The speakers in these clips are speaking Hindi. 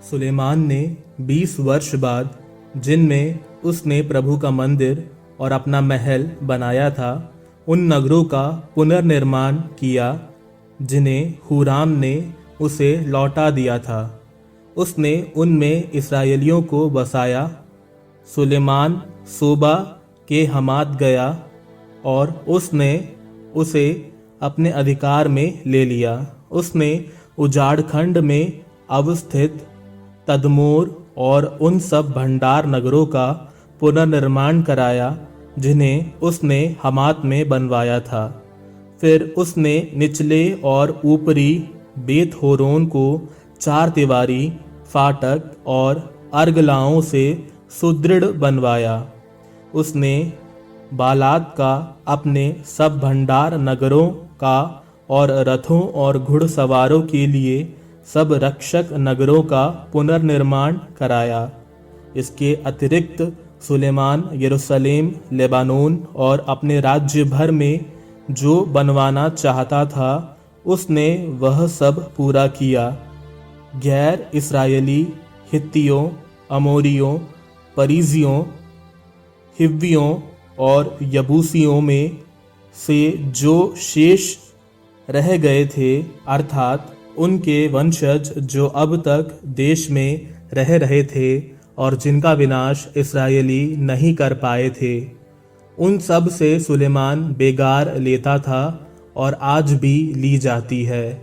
सुलेमान ने 20 वर्ष बाद, जिनमें उसने प्रभु का मंदिर और अपना महल बनाया था, उन नगरों का पुनर्निर्माण किया जिन्हें हुराम ने उसे लौटा दिया था। उसने उनमें इसराइलियों को बसाया। सुलेमान सोबा के हमात गया और उसने उसे अपने अधिकार में ले लिया। उसने उजाड़ खंड में अवस्थित तदमोर और उन सब भंडार नगरों का पुनर्निर्माण कराया जिन्हें उसने हमात में बनवाया था। फिर उसने निचले और ऊपरी बेत होरोन को 4 तिवारी फाटक और अर्गलाओं से सुदृढ़ बनवाया। उसने बालात का अपने सब भंडार नगरों का और रथों और घुड़सवारों के लिए सब रक्षक नगरों का पुनर्निर्माण कराया। इसके अतिरिक्त सुलेमान यरूशलेम, लेबानोन और अपने राज्य भर में जो बनवाना चाहता था, उसने वह सब पूरा किया। गैर इस्राएली हित्तियों, अमोरियों, परिजियों, हिव्वियों और यबूसियों में से जो शेष रह गए थे, अर्थात उनके वंशज जो अब तक देश में रह रहे थे और जिनका विनाश इस्राएली नहीं कर पाए थे, उन सब से सुलेमान बेगार लेता था और आज भी ली जाती है।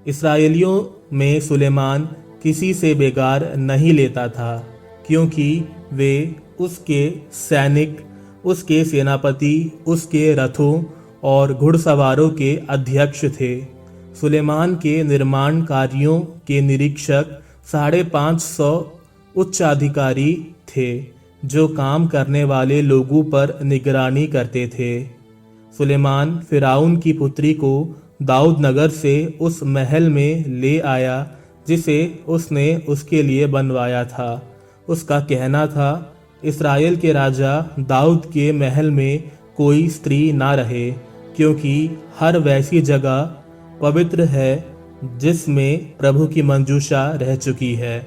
इस्राएलियों में सुलेमान किसी से बेगार नहीं लेता था, क्योंकि वे उसके सैनिक, उसके सेनापति, उसके रथों और घुड़सवारों के अध्यक्ष थे। सुलेमान के निर्माण कार्यों के निरीक्षक 550 उच्चाधिकारी थे जो काम करने वाले लोगों पर निगरानी करते थे। सुलेमान फिरौन की पुत्री को दाऊद नगर से उस महल में ले आया जिसे उसने उसके लिए बनवाया था। उसका कहना था, इस्राएल के राजा दाऊद के महल में कोई स्त्री ना रहे, क्योंकि हर वैसी जगह पवित्र है जिसमें प्रभु की मंजूषा रह चुकी है।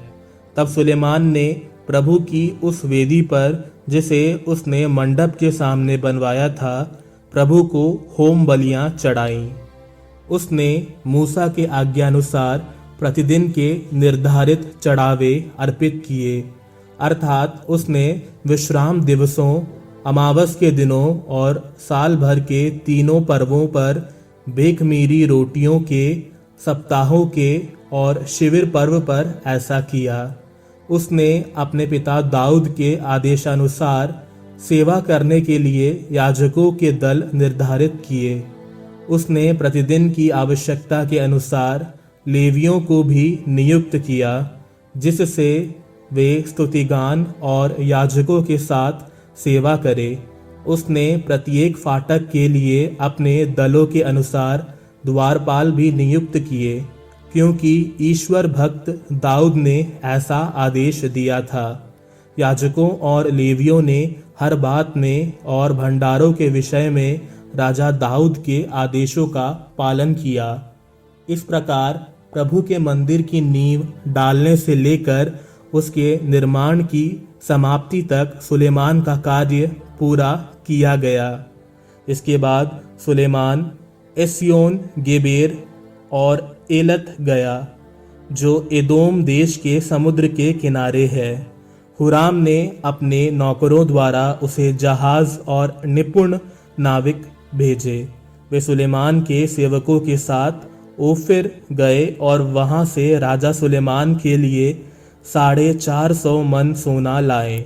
तब सुलेमान ने प्रभु की उस वेदी पर, जिसे उसने मंडप के सामने बनवाया था, प्रभु को होम बलियां चढ़ाईं। उसने मूसा के आज्ञानुसार प्रतिदिन के निर्धारित चढ़ावे अर्पित किए, अर्थात उसने विश्राम दिवसों, अमावस के दिनों और साल भर के 3 पर्वों पर बेखमीरी रोटियों के सप्ताहों के और शिविर पर्व पर ऐसा किया। उसने अपने पिता दाऊद के आदेशानुसार सेवा करने के लिए याजकों के दल निर्धारित किए। उसने प्रतिदिन की आवश्यकता के अनुसार लेवियों को भी नियुक्त किया, जिससे वे स्तुतिगान और याजकों के साथ सेवा करें। उसने प्रत्येक फाटक के लिए अपने दलों के अनुसार द्वारपाल भी नियुक्त किए, क्योंकि ईश्वर भक्त दाऊद ने ऐसा आदेश दिया था। याजकों और लेवियों ने हर बात में और भंडारों के विषय में राजा दाऊद के आदेशों का पालन किया। इस प्रकार प्रभु के मंदिर की नींव डालने से लेकर उसके निर्माण की समाप्ति तक सुलेमान का कार्य पूरा किया गया। इसके बाद सुलेमान एस्योन गेबेर और एलत गया, जो एदोम देश के समुद्र के किनारे है। हुराम ने अपने नौकरों द्वारा उसे जहाज और निपुण नाविक भेजे। वे सुलेमान के सेवकों के साथ ओफिर गए और वहां से राजा सुलेमान के लिए 450 मन सोना लाए।